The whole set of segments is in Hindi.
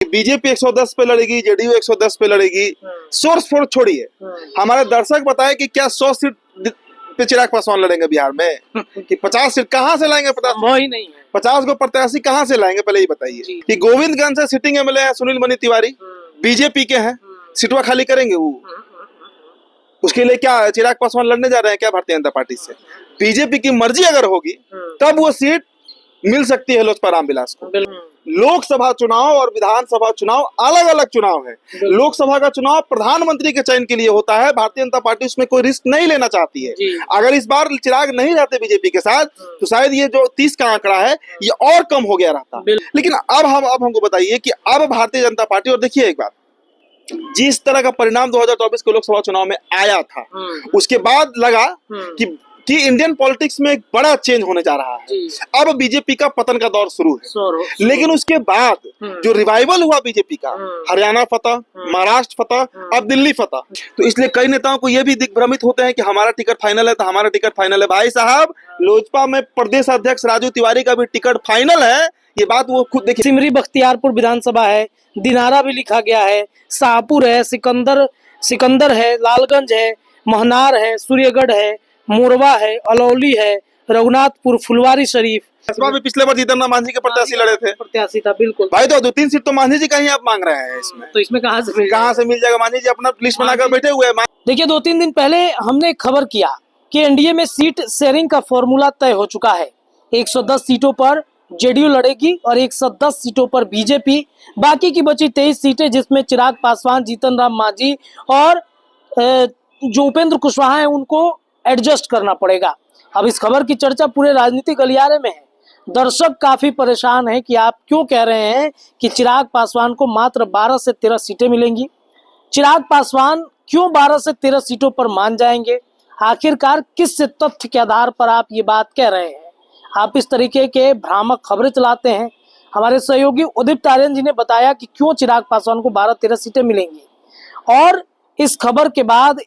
बीजेपी 110 पे लड़ेगी, जेडीयू 110 पे लड़ेगी। सोर्स फोर्स छोड़िए, हमारे दर्शक बताए कि क्या 100 सीट पे चिराग पासवान लड़ेंगे बिहार में? कि 50 सीट कहां से लाएंगे? 50 ही नहीं है। 50 को प्रत्याशी कहां से लाएंगे? पहले ही बताइए। कि गोविंदगंज से सिटिंग एमएलए है सुनील मनी तिवारी, बीजेपी के हैं, सीटवा खाली करेंगे वो? उसके लिए क्या चिराग पासवान लड़ने जा रहे हैं क्या भारतीय जनता पार्टी से? बीजेपी की मर्जी अगर होगी तब वो सीट मिल सकती है लोजपा रामविलास को। लोकसभा चुनाव और विधानसभा चुनाव अलग अलग चुनाव है। लोकसभा का चुनाव प्रधानमंत्री के चयन के लिए होता है, भारतीय जनता पार्टी उसमें कोई रिस्क नहीं लेना चाहती है। अगर इस बार चिराग नहीं रहते बीजेपी के साथ तो शायद ये जो 30 का आंकड़ा है ये और कम हो गया रहता। लेकिन अब हमको बताइए कि अब भारतीय जनता पार्टी, और देखिए एक बात, जिस तरह का परिणाम 2024 के लोकसभा चुनाव में आया था उसके बाद लगा कि इंडियन पॉलिटिक्स में एक बड़ा चेंज होने जा रहा है। अब बीजेपी का पतन का दौर शुरू है। लेकिन उसके बाद जो रिवाइवल हुआ बीजेपी का, हरियाणा फतह, महाराष्ट्र फतह, अब दिल्ली फतह, तो इसलिए कई नेताओं को ये भी दिग्भ्रमित होते हैं कि हमारा टिकट फाइनल है तो हमारा टिकट फाइनल है। भाई साहब, लोजपा में प्रदेश अध्यक्ष राजू तिवारी का भी टिकट फाइनल है, ये बात वो खुद देखिए। सिमरी बख्तियारपुर विधानसभा है, दिनारा भी लिखा गया है, शाहपुर है, सिकंदर है, लालगंज है, महनार है, सूर्यगढ़ है, मोरवा है, अलौली है, रघुनाथपुर, फुलवारी शरीफ। में पिछले बार जीतन राम मांझी के प्रत्याशी लड़े थे। प्रत्याशी था, बिल्कुल भाई। तो 2-3 सीट तो मांझी जी का ही आप मांग रहे हैं इसमें, तो इसमें कहां से मिल जाएगा? मांझी जी अपना लिस्ट बनाकर बैठे हुए हैं। देखिए, 2-3 दिन पहले हमने खबर किया कि एनडीए में सीट शेयरिंग का फॉर्मूला तय हो चुका है। 110 सीटों पर जेडीयू लड़ेगी और 110 सीटों पर बीजेपी। बाकी की बची 23 सीटें जिसमें चिराग पासवान, जीतन राम मांझी और जो उपेंद्र कुशवाहा है उनको एडजस्ट करना पड़ेगा। अब इस खबर की चर्चा पूरे राजनीतिक गलियारे में है। दर्शक काफी परेशान हैं कि आप क्यों कह रहे हैं कि चिराग पासवान को मात्र 12 से 13 सीटें मिलेंगी। चिराग पासवान क्यों 12 से 13 सीटों पर मान जाएंगे? आखिरकार किस तथ्य के आधार पर आप ये बात कह रहे हैं? आप इस तरीके के भ्रामक खबरें चलाते हैं। हमारे सहयोगी उदित तारियन जी ने बताया कि क्यों चिराग पासवान को 12-13 सीटें मिलेंगी, और इस खबर के बाद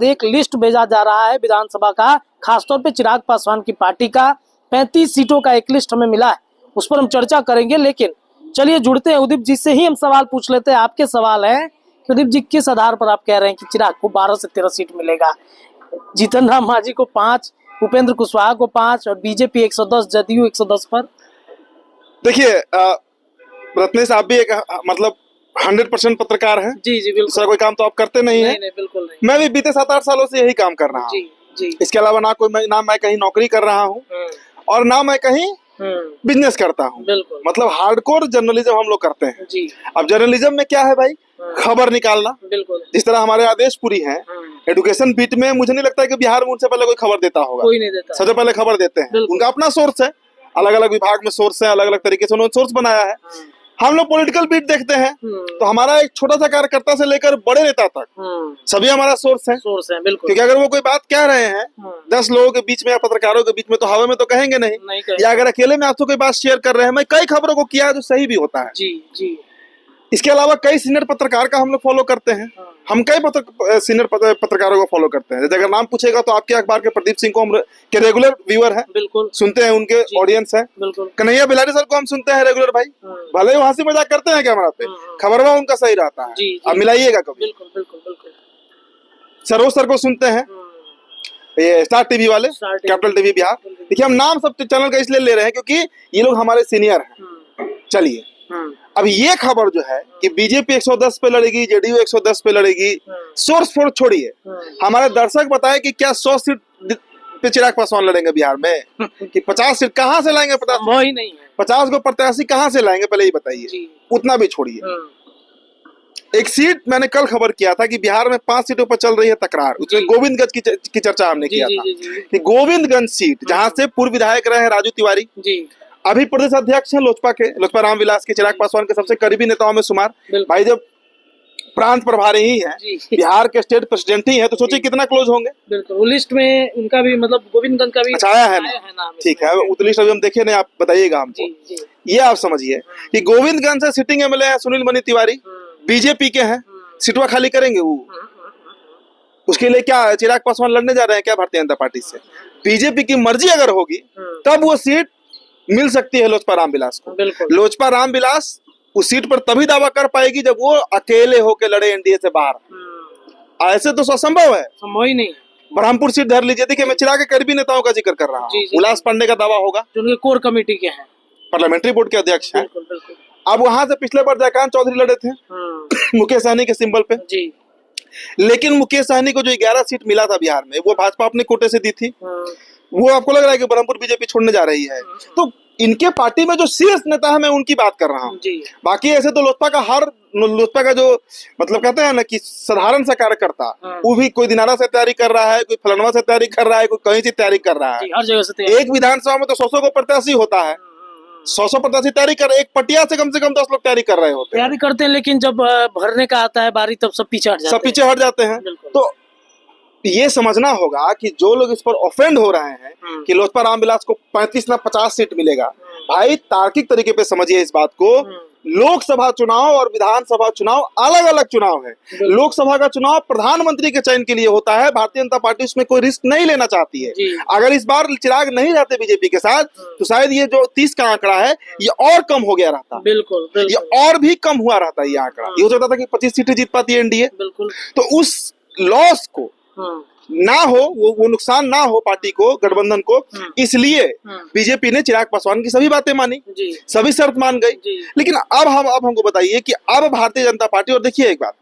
एक लिस्ट भेजा जा रहा है विधानसभा का, खासतौर पे चिराग पासवान की पार्टी का 35 सीटों का एक लिस्ट हमें मिला है, उस पर हम चर्चा करेंगे। लेकिन चलिए जुड़ते हैं उदित जी से ही, हम सवाल पूछ लेते हैं। आपके सवाल है कि उदित जी, किस आधार पर आप कह रहे हैं कि चिराग को 12 से 13 सीट मिलेगा? जीतन राम मांझी को 5, उपेंद्र कुशवाहा को 5 और बीजेपी 110, जदयू 110 पर। देखिए रत्नेश, आप भी एक मतलब 100% पत्रकार है। जी बिल्कुल। दूसरा कोई काम तो आप करते नहीं है। नहीं, बिल्कुल नहीं। मैं भी बीते 7-8 सालों से यही काम कर रहा हूँ। इसके अलावा ना मैं कहीं नौकरी कर रहा हूँ और ना मैं कहीं बिजनेस करता हूँ। मतलब हार्डकोर जर्नलिज्म हम लोग करते हैं। अब जर्नलिज्म में क्या है भाई? खबर निकालना। जिस तरह हमारे आदेशपुरी हैं, एडुकेशन बीट में मुझे नहीं लगता है कि बिहार में उनसे पहले कोई खबर देता होगा। कोई नहीं देता। सबसे पहले खबर देते हैं, उनका अपना सोर्स है, अलग अलग विभाग में सोर्स है, अलग अलग तरीके से उन्होंने सोर्स बनाया है। हम लोग पॉलिटिकल बीट देखते हैं तो हमारा एक छोटा सा कार्यकर्ता से लेकर बड़े नेता तक सभी हमारा सोर्स है। बिल्कुल। क्योंकि अगर वो कोई बात कह रहे हैं 10 लोगों के बीच में या पत्रकारों के बीच में तो हवा में तो कहेंगे नहीं। या अगर अकेले में आपसे कोई बात शेयर कर रहे हैं, मैं कई खबरों को किया है जो सही भी होता है। इसके अलावा कई सीनियर पत्रकार का हम लोग फॉलो करते हैं। हम कई सीनियर पत्रकारों को फॉलो करते हैं। अगर नाम पूछेगा तो आपके अखबार के प्रदीप सिंह को हम के रेगुलर व्यूअर हैं, बिल्कुल सुनते हैं, उनके ऑडियंस है। कन्हैया बिलारी सर को हम सुनते हैं रेगुलर भाई, भले ही हंसी मजाक करते हैं कैमरा पे, खबरवा उनका सही रहता है। आप मिलाइएगा कभी। सरोज सर को सुनते हैं, ये स्टार टीवी वाले, कैपिटल टीवी बिहार। देखिए, हम नाम सब चैनल का इसलिए ले रहे हैं क्योंकि ये लोग हमारे सीनियर हैं। चलिए, अब ये खबर जो है कि बीजेपी 110 पे लड़ेगी, जेडीयू 110 पे लड़ेगी, सोर्स फोर्स छोड़िए, हमारे दर्शक बताए कि क्या 100 सीट पे चिराग पासवान लड़ेंगे बिहार में? कि 50 सीट कहां से लाएंगे? 50 ही नहीं है। 50 को प्रत्याशी कहां से लाएंगे? पहले ही बताइए। उतना भी छोड़िए। एक सीट मैंने कल खबर किया था कि बिहार में 5 सीटों पर चल रही है तकरार। उसमें गोविंदगंज की चर्चा हमने किया था कि गोविंदगंज सीट, जहां से पूर्व विधायक रहे राजू तिवारी, अभी प्रदेश अध्यक्ष हैं लोजपा रामविलास के, चिराग पासवान के सबसे करीबी नेताओं में शुमार। भाई जब प्रांत प्रभारी ही है, बिहार के स्टेट प्रेसिडेंट ही है, तो सोचिए कितना क्लोज होंगे। बिल्कुल। लिस्ट में उनका भी, मतलब गोविंदगंज का भी अच्छा आया है ना? ठीक है, उस लिस्ट अभी हम देखे नहीं, आप बताइएगा हमको। ये आप समझिए कि गोविंदगंज से सिटिंग एमएलए है सुनील मनी तिवारी, बीजेपी के हैं, सीटवा खाली करेंगे वो? उसके लिए क्या चिराग पासवान लड़ने जा रहे हैं क्या भारतीय जनता पार्टी से? बीजेपी की मर्जी अगर होगी तब वो सीट मिल सकती है लोजपा रामविलास को। लोजपा रामविलास उस सीट पर तभी दावा कर पाएगी जब वो अकेले होकर लड़े एनडीए से बाहर। ऐसे तो असंभव है, संभव ही नहीं। ब्रह्मपुर सीट धर लीजिए। देखिए, मैं चिराग के करीबी नेताओं का जिक्र कर रहा हूँ। उल्लास पांडे का दावा होगा, जो उनके कोर कमेटी के हैं, पार्लियामेंट्री बोर्ड के अध्यक्ष हैं। बिल्कुल बिल्कुल। अब वहां से पिछले बार जयकांत चौधरी लड़े थे मुकेश सहनी के सिंबल पे जी। लेकिन मुकेश सहनी को जो 11 सीट मिला था बिहार में, वो भाजपा अपने कोटे से दी थी। वो आपको लग रहा है कि ब्रह्मपुर बीजेपी छोड़ने जा रही है? तो इनके पार्टी में जो सीरियस नेता है, मैं उनकी बात कर रहा हूँ। बाकी ऐसे तो लोजपा का जो मतलब कहते हैं ना कि साधारण सा कार्यकर्ता, वो भी कोई दिनारा से तैयारी कर रहा है, कोई फलनवा से तैयारी कर रहा है, कोई कहीं से तैयारी कर रहा है। हर जगह से एक विधानसभा में तो 100 को प्रत्याशी होता है, 100 प्रत्याशी तैयारी कर, एक पटिया से कम 10 लोग तैयारी कर रहे होते हैं, तैयारी करते हैं। लेकिन जब भरने का आता है बारी, तब सब पीछे हट जाते हैं। तो ये समझना होगा कि जो लोग इस पर ऑफेंड हो रहे हैं कि लोजपा रामविलास को 35 ना 50 सीट मिलेगा, भाई तार्किक तरीके पे समझिए इस बात को। लोकसभा चुनाव और विधानसभा चुनाव अलग अलग चुनाव है। लोकसभा का चुनाव प्रधानमंत्री के चयन के लिए होता है। भारतीय जनता पार्टी उसमें कोई रिस्क नहीं लेना चाहती है। अगर इस बार चिराग नहीं रहते बीजेपी के साथ, तो शायद ये जो 30 का आंकड़ा है, ये और कम हो गया रहता। बिल्कुल, ये और भी कम हुआ रहता ये आंकड़ा। ये हो सकता था कि 25 सीटें जीत पाती है एनडीए। तो उस लॉस को ना हो, वो नुकसान ना हो पार्टी को, गठबंधन को, इसलिए बीजेपी ने चिराग पासवान की सभी बातें मानी, सभी शर्त मान गई। लेकिन अब हमको बताइए कि अब भारतीय जनता पार्टी, और देखिए एक बात,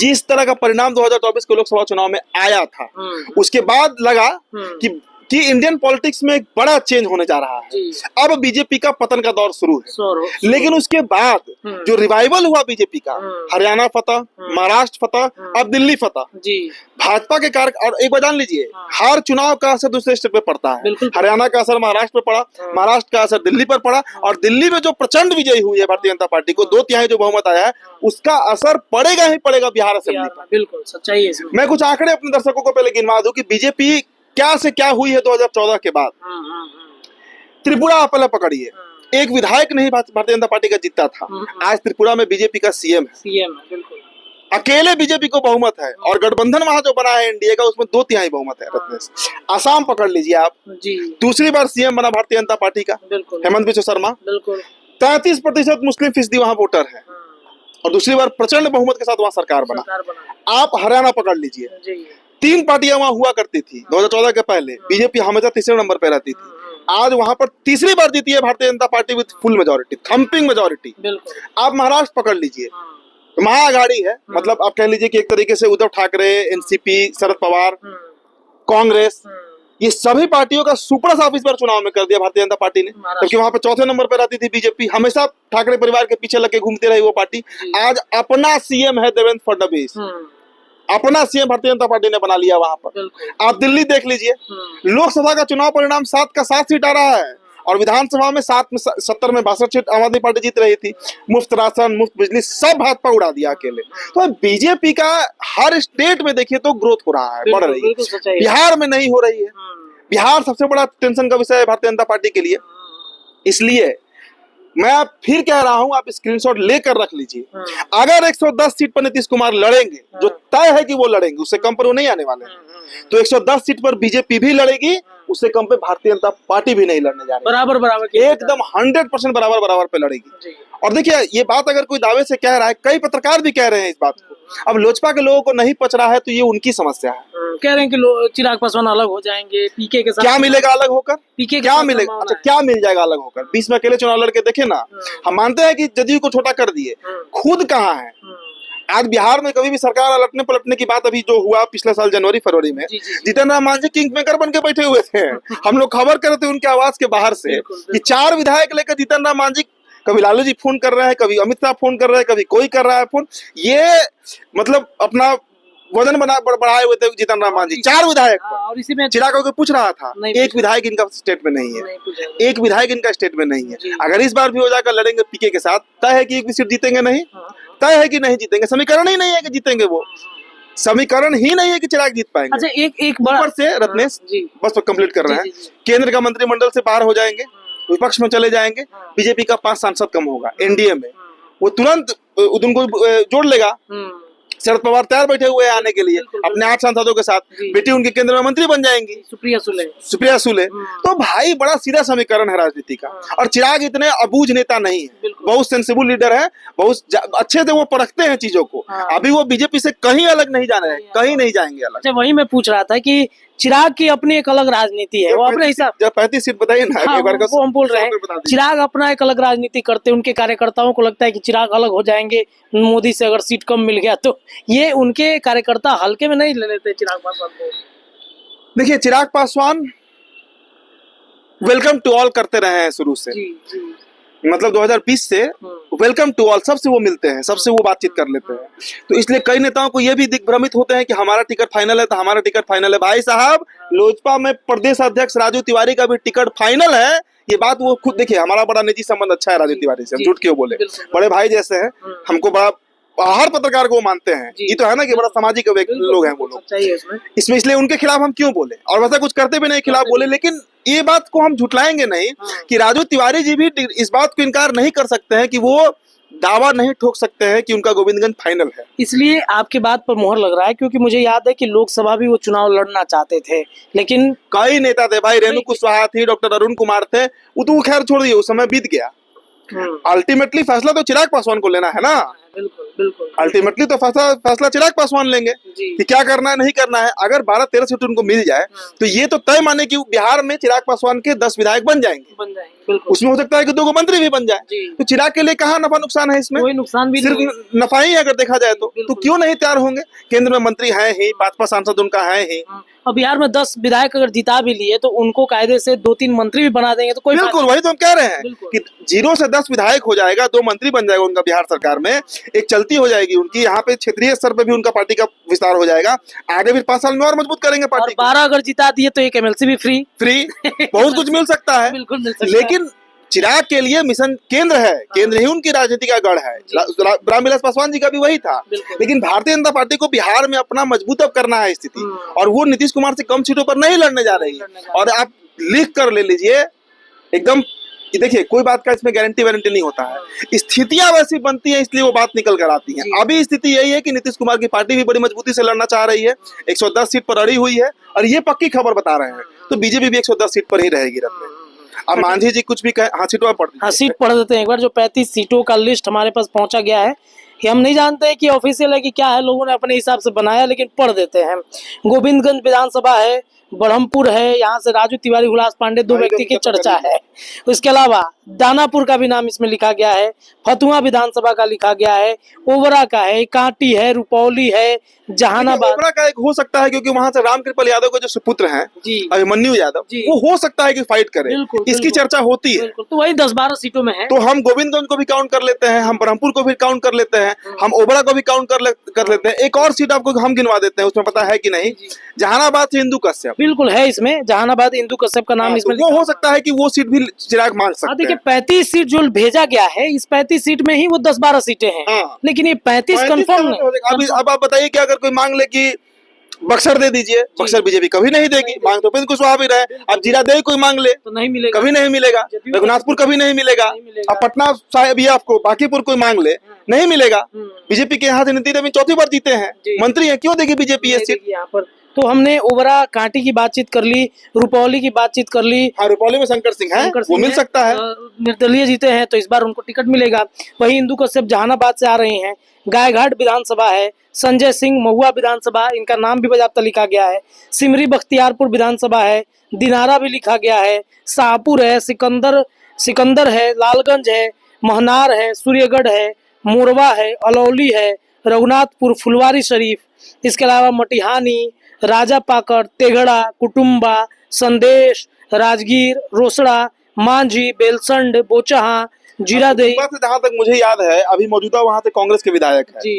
जिस तरह का परिणाम 2024 के लोकसभा चुनाव में आया था, उसके बाद लगा कि इंडियन पॉलिटिक्स में एक बड़ा चेंज होने जा रहा है। अब बीजेपी का पतन का दौर शुरू है। लेकिन उसके बाद जो रिवाइवल हुआ बीजेपी का, हरियाणा फतह, महाराष्ट्र फतह, अब दिल्ली फतह, भाजपा के कार्य। और एक बार जान लीजिए, हर चुनाव का असर दूसरे स्टेट पे पड़ता है। हरियाणा का असर महाराष्ट्र पे पड़ा, महाराष्ट्र का असर दिल्ली पर पड़ा, और दिल्ली में जो प्रचंड विजयी हुई है भारतीय जनता पार्टी को, 2/3 जो बहुमत आया है, उसका असर पड़ेगा ही पड़ेगा बिहार असेंबली पर। बिल्कुल सच्चाई है। मैं कुछ आंकड़े अपने दर्शकों को पहले गिनवा दूं कि बीजेपी क्या से क्या हुई है 2014 के बाद। त्रिपुरा आप पहले पकड़िए, एक विधायक नहीं भारतीय जनता पार्टी का जीता था, आज त्रिपुरा में बीजेपी का सीएम है। बिल्कुल अकेले बीजेपी को बहुमत है, और गठबंधन वहां जो बना है एनडीए का, उसमें 2/3 बहुमत है। रत्नेश, आसाम पकड़ लीजिए आप, दूसरी बार सीएम बना भारतीय जनता पार्टी का हेमंत बिस्वा शर्मा। 33% मुस्लिम फीसदी वहां वोटर है, और दूसरी बार प्रचंड बहुमत के साथ वहां सरकार बना। आप हरियाणा पकड़ लीजिए, 3 पार्टियां वहां हुआ करती थी 2014 के पहले, बीजेपी हमेशा तीसरे नंबर पे रहती थी। आज वहां पर तीसरी बार जीती है Bharatiya Janata party with full majority, thumping majority. आप महाराष्ट्र पकड़ लीजिए, महाअघाड़ी है, मतलब आप कह लीजिए कि एक तरीके से उद्धव ठाकरे, एनसीपी, शरद पवार, कांग्रेस, ये सभी पार्टियों का सुपर ऑफिस पर चुनाव में कर दिया भारतीय जनता पार्टी ने, क्योंकि वहां पर चौथे नंबर पर रहती थी बीजेपी। हमेशा ठाकरे परिवार के पीछे लग के घूमती रही वो पार्टी। आज अपना सीएम है देवेंद्र फडणवीस, अपना सीएम भारतीय जनता पार्टी ने बना लिया वहां पर। आप दिल्ली देख लीजिए, लोकसभा का चुनाव परिणाम 7 का 7 सीट आ रहा है, और विधानसभा में 7 में 70 में 62 सीट आम आदमी पार्टी जीत रही थी। मुफ्त राशन, मुफ्त बिजली, सब भाजपा उड़ा दिया अकेले। तो बीजेपी का हर स्टेट में देखिए तो ग्रोथ हो रहा है, बढ़ रही है। बिहार में नहीं हो रही है। बिहार सबसे बड़ा टेंशन का विषय है भारतीय जनता पार्टी के लिए। इसलिए मैं आप फिर कह रहा हूं, आप स्क्रीनशॉट लेकर रख लीजिए। अगर 110 सीट पर नीतीश कुमार लड़ेंगे, जो तय है कि वो लड़ेंगे, उससे कम पर वो नहीं आने वाले हैं, तो 110 सीट पर बीजेपी भी लड़ेगी, उससे कम पे भारतीय जनता पार्टी भी नहीं लड़ने जा रही, बराबर एकदम 100% बराबर पे लड़ेगी। और देखिए, ये बात अगर कोई दावे से कह रहा है, कई पत्रकार भी कह रहे हैं इस बात को। अब लोजपा के लोगों को नहीं पच रहा है, तो ये उनकी समस्या है। कह रहे हैं कि चिराग पासवान अलग हो जाएंगे पीके के साथ। क्या मिलेगा अलग होकर? पीके क्या मिलेगा? अच्छा, क्या मिल जाएगा अलग होकर? 20 में अकेले चुनाव लड़के देखे ना। हम मानते हैं कि जदयू को छोटा कर दिए, खुद कहाँ है? आज बिहार में कभी भी सरकार अलटने पलटने की बात, अभी जो हुआ पिछले साल जनवरी फरवरी में, जितेंद्र राम मांझी किंग मेकर बन के बैठे हुए थे। हम लोग खबर कर रहे थे उनके आवाज के बाहर से कि 4 विधायक लेकर जितेंद्र राम मांझी, कभी लालू जी फोन कर रहे हैं, कभी अमित शाह फोन कर रहे हैं, कभी कोई कर रहा है फोन। ये मतलब अपना वजन बढ़ाए हुए थे जितेंद्र राम मांझी, 4 विधायक। और इसी में चिराग को पूछ रहा था, एक विधायक इनका स्टेट में नहीं है, एक विधायक इनका स्टेट में नहीं है। अगर इस बार भी हो जाकर लड़ेंगे पीके के साथ, तय है कि एक भी सीट जीतेंगे नहीं, तय है कि नहीं जीतेंगे। समीकरण ही नहीं है कि जीतेंगे, वो समीकरण ही नहीं है कि चिराग जीत पाएंगे। अच्छा, एक बार से रत्नेश, बस तो कंप्लीट कर रहे हैं, केंद्र का मंत्रिमंडल से बाहर हो जाएंगे, विपक्ष में चले जाएंगे, बीजेपी का 5 सांसद कम होगा एनडीए में, वो तुरंत उनको जोड़ लेगा, शरद पवार तैयार बैठे हुए हैं आने के लिए बिल्कुल, अपने 8 सांसदों के साथ। जी। बेटी उनके केंद्र में मंत्री बन जाएंगी, सुप्रिया सुले। सुप्रिया सुले। तो भाई बड़ा सीधा समीकरण है राजनीति का। और चिराग इतने अबूझ नेता नहीं है, बिल्कुल। बहुत सेंसिबल लीडर है, बहुत अच्छे से वो परखते हैं चीजों को। हाँ। अभी वो बीजेपी से कहीं अलग नहीं जा रहे हैं, कहीं नहीं जाएंगे अलग। अच्छा, वही मैं पूछ रहा था कि चिराग की अपनी एक अलग राजनीति है, वो अपने हिसाब। जब 35 सीट बताइए ना, हाँ, एक बार का वो हम बोल रहे हैं, बता दीजिए। चिराग अपना एक अलग राजनीति करते हैं। उनके कार्यकर्ताओं को लगता है कि चिराग अलग हो जाएंगे मोदी से अगर सीट कम मिल गया तो। ये उनके कार्यकर्ता हल्के में नहीं ले लेते चिराग पासवान को। देखिए, Chirag Paswan welcome to all करते रहे हैं शुरू से। जी जी। मतलब 2020 से वेलकम टू ऑल, सबसे वो मिलते हैं, सबसे वो बातचीत कर लेते हैं। तो इसलिए कई नेताओं को ये भी दिग्भ्रमित होते हैं कि हमारा टिकट फाइनल है तो हमारा टिकट फाइनल है। भाई साहब, लोजपा में प्रदेश अध्यक्ष राजू तिवारी का भी टिकट फाइनल है। ये बात वो खुद देखिए, हमारा बड़ा निजी संबंध अच्छा है राजू तिवारी से, हम झूठ क्यों बोले, बड़े भाई जैसे हैं, हमको बड़ा, हर पत्रकार को वो मानते हैं। ये तो है ना कि बड़ा सामाजिक लोग हैं वो लोग, इसमें इसलिए उनके खिलाफ हम क्यों बोले, और वैसा कुछ करते भी नहीं खिलाफ बोले। लेकिन ये बात को हम झुटलाएंगे नहीं कि राजू तिवारी जी भी इस बात को इनकार नहीं कर सकते हैं कि वो दावा नहीं ठोक सकते हैं कि उनका गोविंदगंज फाइनल है। इसलिए आपकी बात पर मोहर लग रहा है, क्योंकि मुझे याद है कि लोकसभा भी वो चुनाव लड़ना चाहते थे, लेकिन कई नेता थे भाई, रेणु कुशवाहा थी, डॉक्टर अरुण कुमार थे, वो तो खैर छोड़ दिए, उस समय बीत गया। अल्टीमेटली फैसला तो चिराग पासवान को लेना है ना। बिल्कुल बिल्कुल। अल्टीमेटली तो फैसला चिराग पासवान लेंगे कि क्या करना है नहीं करना है। अगर 12-13 सीट उनको मिल जाए तो ये तो तय माने कि बिहार में चिराग पासवान के 10 विधायक बन जाएंगे। उसमें हो सकता है कि 2 मंत्री भी बन जाए। तो चिराग के लिए कहाँ नफा नुकसान है इसमें? कोई नुकसान भी सिर्फ नफा ही है अगर देखा जाए तो क्यों नहीं तैयार होंगे? केंद्र में मंत्री है ही, 5 सांसद उनका है ही, और बिहार में 10 विधायक अगर जिता भी लिए तो उनको कायदे से 2-3 मंत्री भी बना देंगे तो कोई। बिल्कुल, वही तो हम कह रहे हैं कि 0 से 10 विधायक हो जाएगा, 2 मंत्री बन जाएगा उनका बिहार सरकार में, एक चलती हो जाएगी उनकी, यहाँ पे क्षेत्रीय स्तर पे भी उनका पार्टी का विस्तार हो जाएगा। आगे फिर 5 साल में और मजबूत करेंगे पार्टी। 12 अगर जिता दिए तो एक MLC भी फ्री बहुत कुछ मिल सकता है। बिल्कुल मिल सकता है। लेकिन चिराग के लिए मिशन केंद्र है, केंद्र ही उनकी राजनीति का गढ़ है। रामविलास पासवान जी का भी वही था। लेकिन भारतीय जनता पार्टी को बिहार में अपना मजबूत अब करना है स्थिति, और वो नीतीश कुमार से कम सीटों पर नहीं लड़ने जा रही है। और आप लिख कर ले लीजिए एकदम, देखिए कोई बात का इसमें गारंटी वारंटी नहीं होता है, स्थितियां वैसी बनती है इसलिए वो बात निकल कर आती है। अभी स्थिति यही है कि नीतीश कुमार की पार्टी भी बड़ी मजबूती से लड़ना चाह रही है, 110 सीट पर अड़ी हुई है, और ये पक्की खबर बता रहे हैं। तो बीजेपी भी 110 सीट पर ही रहेगी रथ में। अब मांझी जी कुछ भी कहे, हाँ सीटों पर हाँ सीट पढ़ देते हैं एक बार। जो 35 सीटों का लिस्ट हमारे पास पहुंचा गया है, ये हम नहीं जानते कि ऑफिशियल है कि क्या है, लोगों ने अपने हिसाब से बनाया, लेकिन पढ़ देते हैं। गोविंदगंज विधानसभा है, ब्रह्मपुर है, यहाँ से राजू तिवारी, हुलास पांडे 2 व्यक्ति की चर्चा है। उसके अलावा दानापुर का भी नाम इसमें लिखा गया है, फतुहा विधानसभा का लिखा गया है, ओबरा का है, कांटी है, रुपौली है, जहानाबाद। ओबरा का एक हो सकता है क्योंकि वहां से रामकृपाल यादव के जो सुपुत्र हैं अभिमन्यु यादव, वो हो सकता है कि फाइट करे, इसकी चर्चा होती है। तो वही 10-12 सीटों में है। तो हम गोविंदगंज को भी काउंट कर लेते हैं, हम ब्रह्मपुर को भी काउंट कर लेते हैं, हम ओबरा को भी काउंट कर लेते हैं। एक और सीट आपको हम गिनवा देते हैं, उसमें पता है कि नहीं, जहानाबाद से इंदु कश्यप। बिल्कुल है इसमें, जहानाबाद इंदु कश्यप का नाम इसमें। वो हो सकता है कि वो सीट भी चिराग मांग सकते हैं। देखिए 35 सीट जो भेजा गया है, इस 35 सीट में ही वो 10-12 सीटें हैं। लेकिन ये 35 कंफर्म नहीं। अब आप बताइए कि अगर कोई मांग ले कि बक्सर दे दीजिए, बक्सर बीजेपी कभी नहीं देगी, मांग तो उपेंद्र कुशवाहा भी रहे। अब जीरादेई कोई मांग ले तो नहीं मिलेगा, कभी नहीं मिलेगा। रघुनाथपुर कभी नहीं मिलेगा। अब पटना साहिब या आपको बांकीपुर कोई मांग ले, नहीं मिलेगा। बीजेपी के यहाँ से नीति रवि 4थी बार जीते हैं, मंत्री है, क्यों देगी बीजेपी ये सीट? यहाँ पर तो हमने ओबरा कांटी की बातचीत कर ली, रुपौली की बातचीत कर ली। हाँ, रुपौली में शंकर सिंह है, वो मिल सकता है, निर्दलीय जीते हैं तो इस बार उनको टिकट मिलेगा। वही इंदु कश्यप जहानाबाद से आ रहे हैं। गायघाट विधानसभा है, संजय सिंह महुआ विधानसभा, इनका नाम भी बाकायदा लिखा गया है। सिमरी बख्तियारपुर विधानसभा है, दिनारा भी लिखा गया है, शाहपुर है, सिकंदर है, लालगंज है, महनार है, सूर्यगढ़ है, मोरवा है, अलौली है, रघुनाथपुर, फुलवारी शरीफ, इसके अलावा मटिहानी, राजा पाकड़, तेघड़ा, कुटुम्बा, संदेश, राजगीर, रोसड़ा, मांझी, बेलसंड, बोचहा, जीरादेई। जहाँ तक मुझे याद है अभी मौजूदा वहाँ से कांग्रेस के विधायक है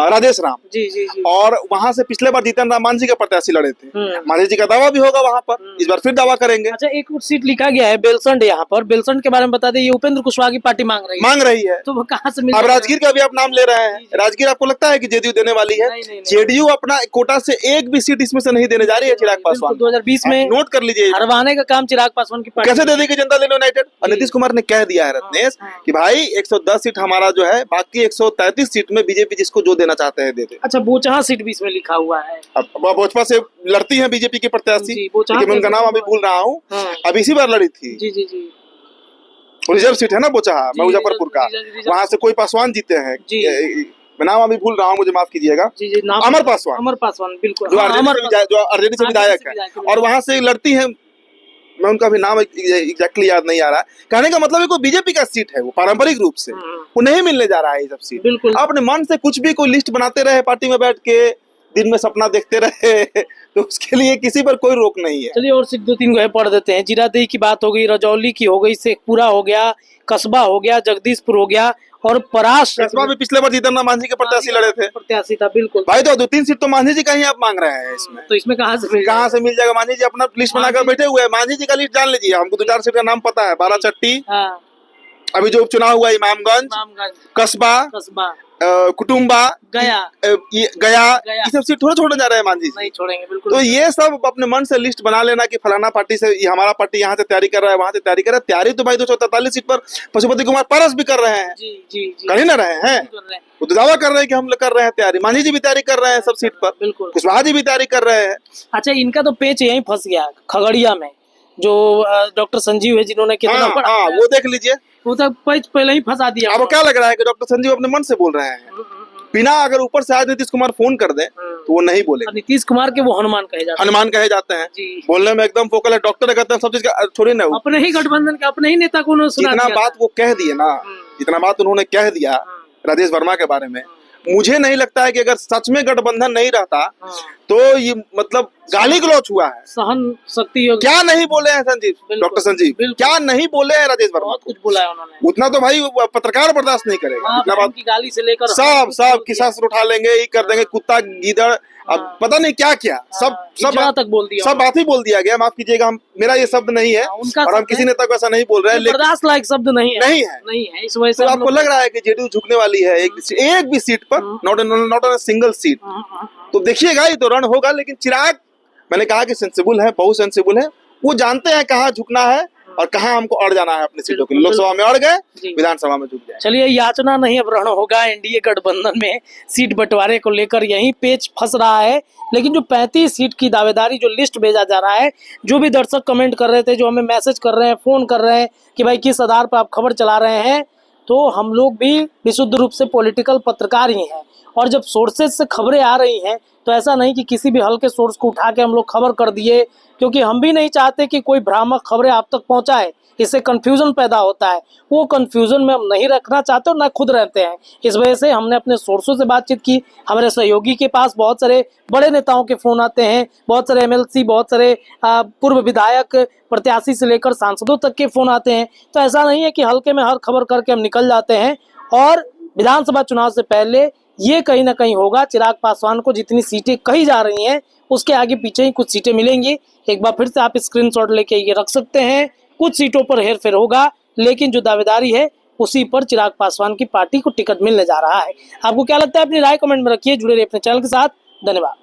राजेश राम जी। और वहाँ से पिछले बार जीतन राम मांझी के प्रत्याशी लड़े थे। मांझी जी का दावा भी होगा वहाँ पर, इस बार फिर दावा करेंगे। अच्छा, एक और सीट लिखा गया है बेलसंड। यहाँ पर बेलसंड के बारे में बता दें, ये उपेंद्र कुशवाहा की पार्टी मांग रही है। तो वो कहाँ से मिलेगा? अब राजगीर का भी आप नाम ले रहे हैं। राजगीर आपको लगता है कि जेडीयू देने वाली है? जेडीयू अपना कोटा से एक भी सीट इसमें से नहीं देने जा रही है चिराग पासवान। 2020 में नोट कर लीजिए, हरवाने का काम चिराग पासवान की पार्टी कैसे दे देगी जनता दल यूनाइटेड। और नीतीश कुमार ने कह दिया है रत्नेश कि भाई 110 सीट हमारा जो है, बाकी 133 सीट में बीजेपी जिसको जो देना चाहते हैं दे दे। अच्छा, बोचहा सीट भी इसमें लिखा हुआ है। अब भाजपा से लड़ती हैं बीजेपी की प्रत्याशी, जी, बोचहा लेकिन मैं उनका नाम अभी भूल रहा हूँ। हाँ। अब इसी बार लड़ी थी। जी जी जी रिजर्व सीट है ना बोचहा, जी, मुजफ्फरपुर का, रिजर्व- वहां से कोई पासवान जीते हैं। जी। मैं नाम अभी भूल रहा हूँ, मुझे माफ कीजिएगा। जी जी नाम अमर पासवान, अमर पासवान, बिल्कुल जो हाँ, आरजेडी से विधायक है, और वहां से लड़ती हैं। मैं उनका भी नाम एग्जैक्टली याद नहीं आ रहा। कहने का मतलब है कोई बीजेपी का सीट है, वो पारंपरिक रूप से वो नहीं मिलने जा रहा है ये सब सीट। बिल्कुल। अपने मन से कुछ भी कोई लिस्ट बनाते रहे, पार्टी में बैठ के दिन में सपना देखते रहे तो उसके लिए किसी पर कोई रोक नहीं है। चलिए और सिर्फ 2-3 गो पढ़ देते हैं। जीरादेई की बात हो गई, रजौली की हो गई, शेखपुरा हो गया, कस्बा हो गया, जगदीशपुर हो गया और परास कस्बा में पिछले बार जीतन राम मांझी के प्रत्याशी लड़े थे। प्रत्याशी था, बिल्कुल। भाई तो 2-3 सीट तो मांझी जी का ही आप मांग रहे हैं इसमें। तो इसमें कहाँ से मिल कहाँ से मिल जाएगा? मांझी जी अपना लिस्ट बनाकर बैठे हुए हैं। मांझी जी का लिस्ट जान लीजिए, हमको 2-4 सीट का नाम पता है। बाराचट्टी, हाँ, अभी जो उपचुनाव हुआ इमामगंज, नामगंज, कस्बा, कस्बा, कुटुम्बा, गया, गया, ये सब सीट थोड़ा छोड़ने जा रहे हैं मांझी जी। नहीं छोड़ेंगे, बिल्कुल। तो ये सब अपने मन से लिस्ट बना लेना कि फलाना पार्टी से ये हमारा पार्टी यहाँ से तैयारी कर रहा है, वहां से तैयारी कर रहा है। तैयारी तो भाई 243 सीट पर पशुपति कुमार पारस भी कर रहे हैं, जी जी जी कर ही ना रहे हैं। कर रहे हैं, वो तो दावा कर रहे हैं कि हम लोग कर रहे हैं तैयारी। मांझी जी भी तैयारी कर रहे हैं सब सीट पर, बिल्कुल। कुशवाहा जी भी तैयारी कर रहे हैं। अच्छा, इनका तो पेच यहीं फंस गया खगड़िया में, जो डॉक्टर संजीव है, जिन्होंने कितना हाँ, बड़ा हाँ, वो देख लीजिए। वो तो पेच पहले ही फंसा दिया। अब क्या लग रहा है कि डॉक्टर संजीव अपने मन से बोल रहे हैं, बिना अगर ऊपर से आज नीतीश कुमार फोन कर दे तो वो नहीं बोले। और नीतीश कुमार के वो हनुमान कहे जाते हैं। हनुमान कहे जाते हैं, जी। बोलने में एकदम फोकल है। डॉक्टर कहते हैं सब चीज का, छोड़िए ना, अपने ही गठबंधन के अपने ही नेता को उन्होंने सुना जितना दिया। बात वो कह दिए ना, जितना बात उन्होंने कह दिया राजेश वर्मा के बारे में, मुझे नहीं लगता है कि अगर सच में गठबंधन नहीं रहता तो ये मतलब गाली गलौच हुआ है। सहन शक्ति योग क्या नहीं बोले हैं संजीव, बिल्कुल, डॉक्टर संजीव, बिल्कुल। क्या नहीं बोले हैं राजेश वर्मा? बहुत कुछ बोला है उन्होंने। उतना तो भाई वो पत्रकार बर्दाश्त नहीं करेगा। हाँ, इतना बहन बात की गाली से लेकर सब की सांस उठा लेंगे, ये कर देंगे, कुत्ता गीदड़, अब पता नहीं क्या क्या, सब तक बोल दिया, सब बात ही बोल दिया गया। माफ कीजिएगा, हम मेरा ये शब्द नहीं है उनका और हम किसी नेता को ऐसा नहीं बोल रहे हैं, लेकिन बर्दाश्त लायक शब्द नहीं है, नहीं है। इस वजह से तो आपको लग रहा है कि जेडीयू झुकने वाली है एक भी सीट पर, नॉट ऑन सिंगल सीट। तो देखिएगा, ये तो रन होगा। लेकिन चिराग, मैंने कहा कि सेंसिबल है, बहुत सेंसिबल है। वो जानते हैं कहाँ झुकना है और कहाँ हमको अड़ जाना है अपनी सीटों के लिए। लोकसभा में अड़ गए, विधानसभा में झुक जाए। चलिए, याचना नहीं अब रण होगा। एनडीए गठबंधन में सीट बंटवारे को लेकर यही पेच फंस रहा है। लेकिन जो 35 सीट की दावेदारी जो लिस्ट भेजा जा रहा है, जो भी दर्शक कमेंट कर रहे थे, जो हमें मैसेज कर रहे हैं, फोन कर रहे हैं कि भाई किस आधार पर आप खबर चला रहे हैं, तो हम लोग भी विशुद्ध रूप से पॉलिटिकल पत्रकार ही हैं। और जब सोर्सेज से खबरें आ रही हैं तो ऐसा नहीं कि किसी भी हल्के सोर्स को उठा के हम लोग खबर कर दिए, क्योंकि हम भी नहीं चाहते कि कोई भ्रामक खबरें आप तक पहुंचाए। इससे कंफ्यूजन पैदा होता है। वो कंफ्यूजन में हम नहीं रखना चाहते और ना खुद रहते हैं। इस वजह से हमने अपने सोर्सों से बातचीत की। हमारे सहयोगी के पास बहुत सारे बड़े नेताओं के फोन आते हैं, बहुत सारे एमएलसी, बहुत सारे पूर्व विधायक, प्रत्याशी से लेकर सांसदों तक के फोन आते हैं। तो ऐसा नहीं है कि हल्के में हर खबर करके हम निकल जाते हैं। और विधानसभा चुनाव से पहले ये कहीं ना कहीं होगा। चिराग पासवान को जितनी सीटें कही जा रही हैं, उसके आगे पीछे ही कुछ सीटें मिलेंगी। एक बार फिर से आप स्क्रीनशॉट लेके ये रख सकते हैं। कुछ सीटों पर हेरफेर होगा, लेकिन जो दावेदारी है उसी पर चिराग पासवान की पार्टी को टिकट मिलने जा रहा है। आपको क्या लगता है? अपनी राय कमेंट में रखिए। जुड़े रहिए अपने चैनल के साथ। धन्यवाद।